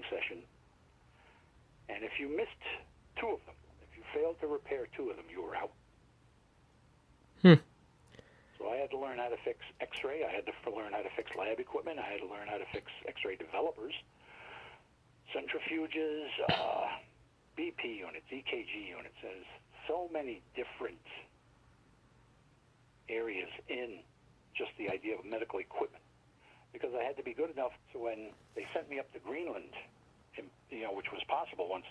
session, and if you missed 2 of them, if you failed to repair 2 of them, you were out. So I had to learn how to fix X-ray. I had to learn how to fix lab equipment. I had to learn how to fix X-ray developers, centrifuges, BP units, EKG units. There's so many different areas in just the idea of medical equipment, because I had to be good enough so when they sent me up to Greenland, which was possible once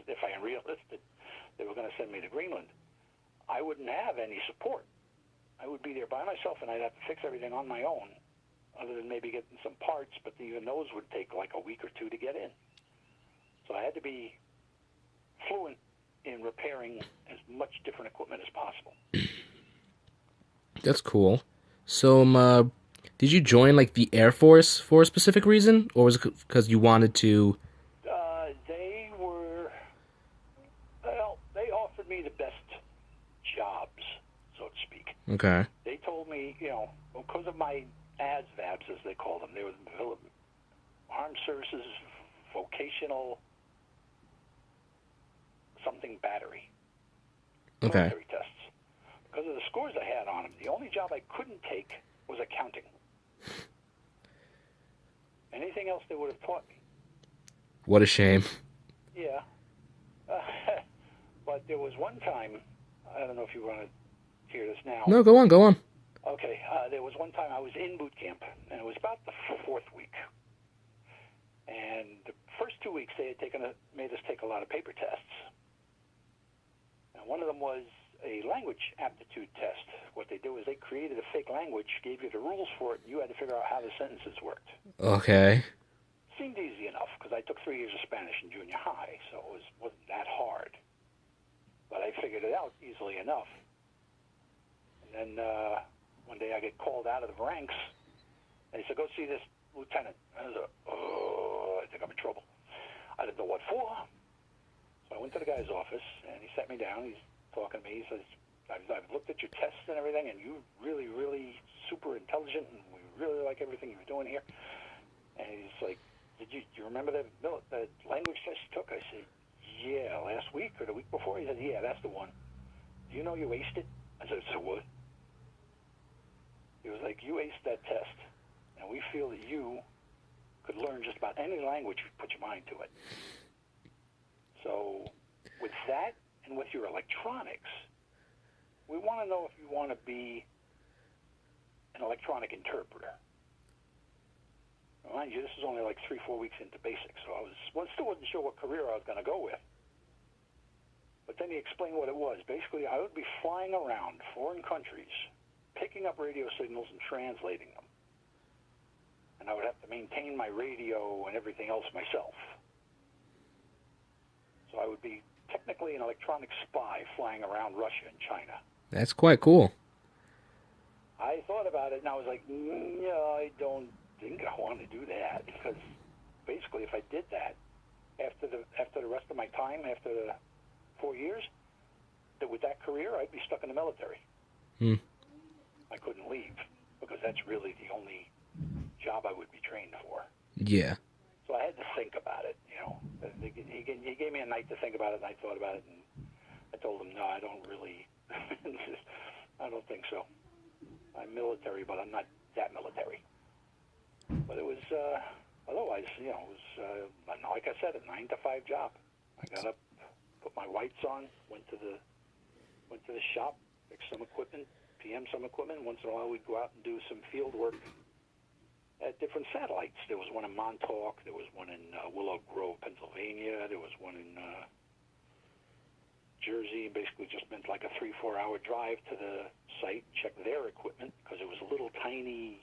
if I enlisted, they were going to send me to Greenland, I wouldn't have any support. I would be there by myself, and I'd have to fix everything on my own, other than maybe getting some parts, but even those would take like a week or 2 to get in. So I had to be fluent in repairing as much different equipment as possible. That's cool. So, did you join like the Air Force for a specific reason, or was it because you wanted to? They offered me the best jobs, so to speak. Okay. They told me, because of my ASVABs, as they call them, they were the Armed Services Vocational something battery. Okay. Military tests. Because of the scores I had on them, the only job I couldn't take was accounting. Anything else they would have taught me. What a shame. Yeah. But there was one time, I don't know if you want to hear this now. No, go on. Okay, there was one time I was in boot camp, and it was about the 4th week. And the first 2 weeks they had made us take a lot of paper tests. And one of them was a language aptitude test. What they do is they created a fake language, gave you the rules for it, and you had to figure out how the sentences worked. Okay. Seemed easy enough, because I took 3 years of Spanish in junior high, so it wasn't that hard. But I figured it out easily enough. And then one day I get called out of the ranks, and he said, go see this lieutenant. I was like, oh, I think I'm in trouble. I didn't know what for. So I went to the guy's office, and he sat me down. He's talking to me. He says, I've looked at your tests and everything, and you're really, really super intelligent, and we really like everything you're doing here. And he's like, do you remember the language test you took? I said, yeah, last week or the week before. He said, yeah, that's the one. Do you know you aced it? I said, so what? He was like, you aced that test, and we feel that you could learn just about any language if you put your mind to it. So with that and with your electronics, we want to know if you want to be an electronic interpreter. Mind you, this is only like 3-4 weeks into basics, so I still wasn't sure what career I was going to go with. But then he explained what it was. Basically, I would be flying around foreign countries, picking up radio signals and translating them. And I would have to maintain my radio and everything else myself. So I would be technically an electronic spy flying around Russia and China. That's quite cool. I thought about it, and I was like, no, I don't think I want to do that, because basically if I did that, after the rest of my time, after the 4 years, with that career, I'd be stuck in the military. I couldn't leave, because that's really the only job I would be trained for. Yeah. So I had to think about it, He gave me a night to think about it, and I thought about it, and I told him, no, I don't really, I don't think so. I'm military, but I'm not that military. But it was, otherwise, it was, like I said, a 9-to-5 job. I got up, put my whites on, went to the shop, fixed some equipment, PM some equipment. Once in a while, we'd go out and do some field work at different satellites. There was one in Montauk. There was one in Willow Grove, Pennsylvania. There was one in Jersey. Basically just meant like a 3-4 hour drive to the site, check their equipment, because it was a little tiny,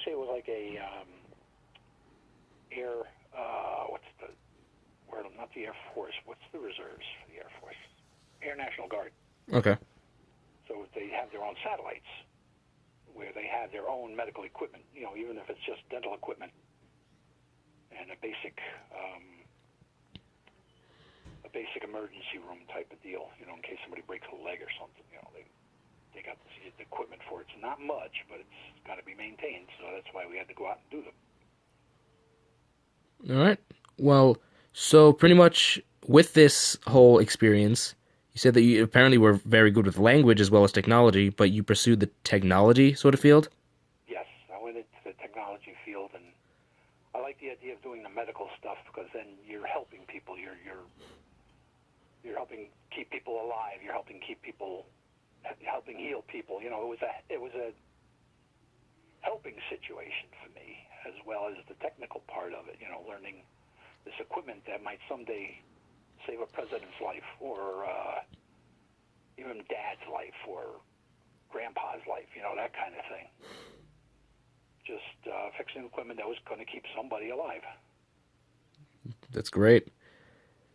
say it was like a not the Air Force, what's the reserves for the Air Force? Air National Guard. Okay. So they have their own satellites where they have their own medical equipment, even if it's just dental equipment and a basic emergency room type of deal, in case somebody breaks a leg or something, they got the equipment for it. It's not much, but it's got to be maintained, so that's why we had to go out and do them. All right. Well, so pretty much with this whole experience, you said that you apparently were very good with language as well as technology, but you pursued the technology sort of field. Yes, I went into the technology field, and I like the idea of doing the medical stuff because then you're helping people. You're helping keep people alive. You're helping keep people, helping heal people. You know, it was a helping situation for me as well as the technical part of it. You know, learning this equipment that might someday save a president's life or even dad's life or grandpa's life. You know, that kind of thing. Just fixing equipment that was going to keep somebody alive. That's great.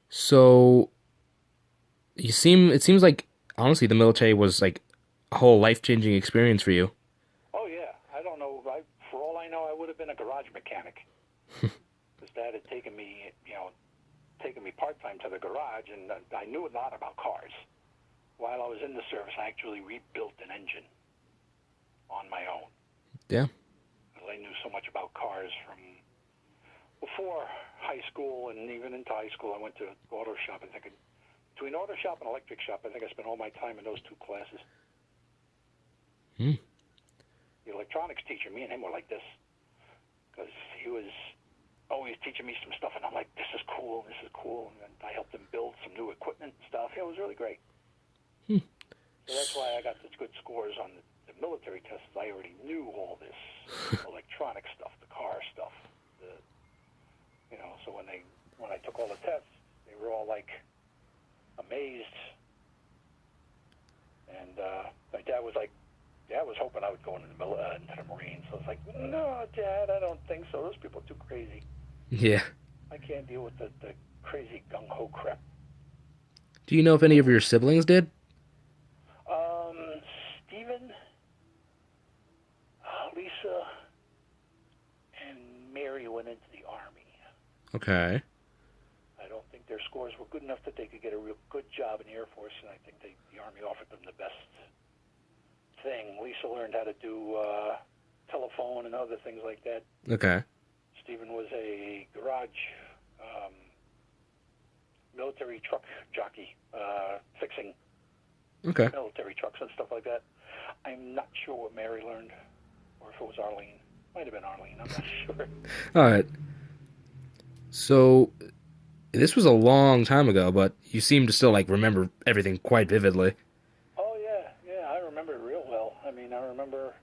So it seems like honestly the military was like a whole life-changing experience for you. Oh yeah, I don't know. For all I know, I would have been a garage mechanic because Dad had taken me, taken me part time to the garage, and I knew a lot about cars. While I was in the service, I actually rebuilt an engine on my own Yeah. because I knew so much about cars from before high school and even into high school. I went to auto shop. Between auto shop and electric shop, I think I spent all my time in those two classes. Hmm. The electronics teacher, me and him were like this because he was always teaching me some stuff, and I'm like, this is cool, and I helped him build some new equipment and stuff. It was really great. Hmm. So that's why I got such good scores on the military tests. I already knew all this electronic stuff, the car stuff. So when I took all the tests, they were all like amazed, and my dad was like, Dad was hoping I would go into the Marines. So I was like, no, Dad, I don't think so. Those people are too crazy. Yeah. I can't deal with the crazy gung-ho crap. Do you know if any of your siblings did? Stephen, Lisa, and Mary went into the Army. Okay. I don't think their scores were good enough that they could get a real good job in the Air Force, and I think the Army offered them the best thing. Lisa learned how to do telephone and other things like that. Okay. Stephen was a garage military truck jockey, fixing Okay. military trucks and stuff like that. I'm not sure what Mary learned, or if it was Arlene. Might have been Arlene. I'm not sure. All right. So this was a long time ago, but you seem to still like remember everything quite vividly. Oh yeah, I remember it real well. I mean, I remember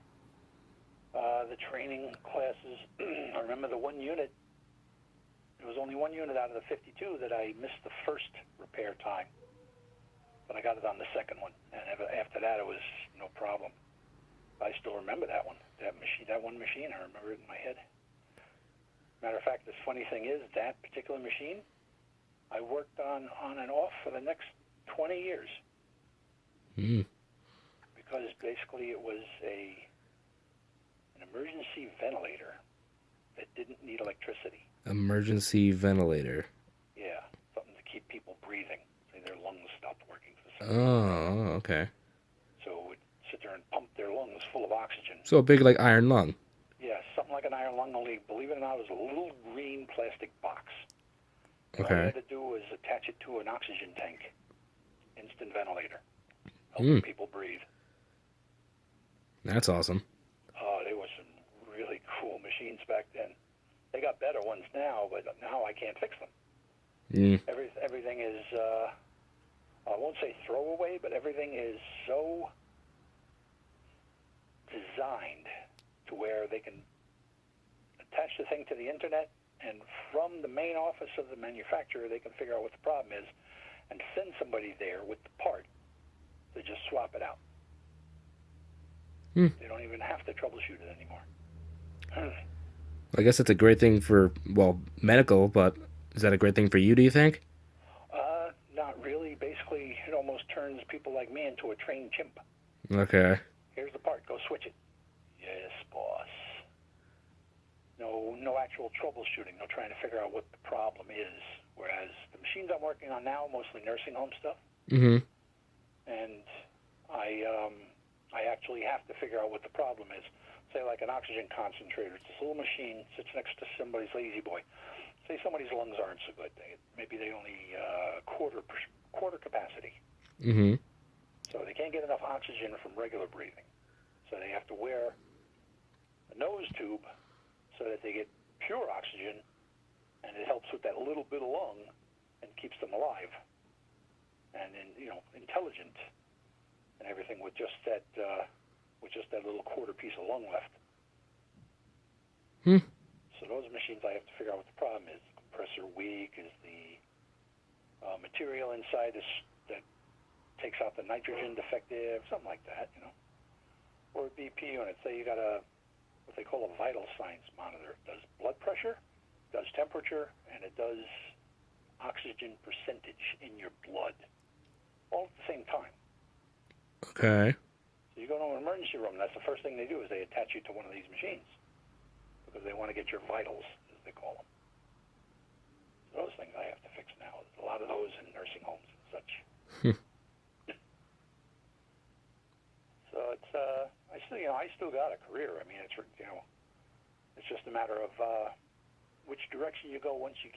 the training classes. I remember the one unit. There was only one unit out of the 52 that I missed the first repair time, but I got it on the second one, and after that it was no problem. I still remember that one, that one machine. I remember it in my head. Matter of fact, the funny thing is that particular machine I worked on and off for the next 20 years. Hmm. Because basically it was an emergency ventilator that didn't need electricity. Emergency ventilator. Yeah, something to keep people breathing. Say their lungs stopped working for some reason. Oh, okay. So it would sit there and pump their lungs full of oxygen. So a big like iron lung. Yeah, something like an iron lung, only, believe it or not, it was a little green plastic box. All you Okay. had to do was attach it to an oxygen tank. Instant ventilator. Hmm. Helping people breathe. That's awesome. Oh, they were some really cool machines back then. They got better ones now, but now I can't fix them. Hmm. Everything is, I won't say throwaway, but everything is so designed to where they can attach the thing to the internet, and from the main office of the manufacturer, they can figure out what the problem is and send somebody there with the part to just swap it out. Hmm. They don't even have to troubleshoot it anymore. I guess it's a great thing for well medical, but is that a great thing for you? Do you think? Not really. Basically, it almost turns people like me into a trained chimp. Okay. Here's the part. Go switch it. Yes, boss. No actual troubleshooting. No trying to figure out what the problem is. Whereas the machines I'm working on now, mostly nursing home stuff, Mm-hmm. and I actually have to figure out what the problem is. Say like an oxygen concentrator. It's this little machine, sits next to somebody's lazy boy. say somebody's lungs aren't so good. Maybe they only quarter capacity. Mm-hmm. So they can't get enough oxygen from regular breathing. So they have to wear a nose tube so that they get pure oxygen, and it helps with that little bit of lung and keeps them alive and intelligent and everything with just that little quarter piece of lung left. Hmm. So those machines, I have to figure out what the problem is. The compressor weak? Is the material inside that takes out the nitrogen defective? Something like that, Or a BP unit. Say you got what they call a vital signs monitor. It does blood pressure, does temperature, and it does oxygen percentage in your blood, all at the same time. Okay. So you go to an emergency room, and that's the first thing they do is they attach you to one of these machines because they want to get your vitals, as they call them. So those things I have to fix now. There's a lot of those in nursing homes and such. So it's I still got a career. I mean, it's just a matter of which direction you go once you get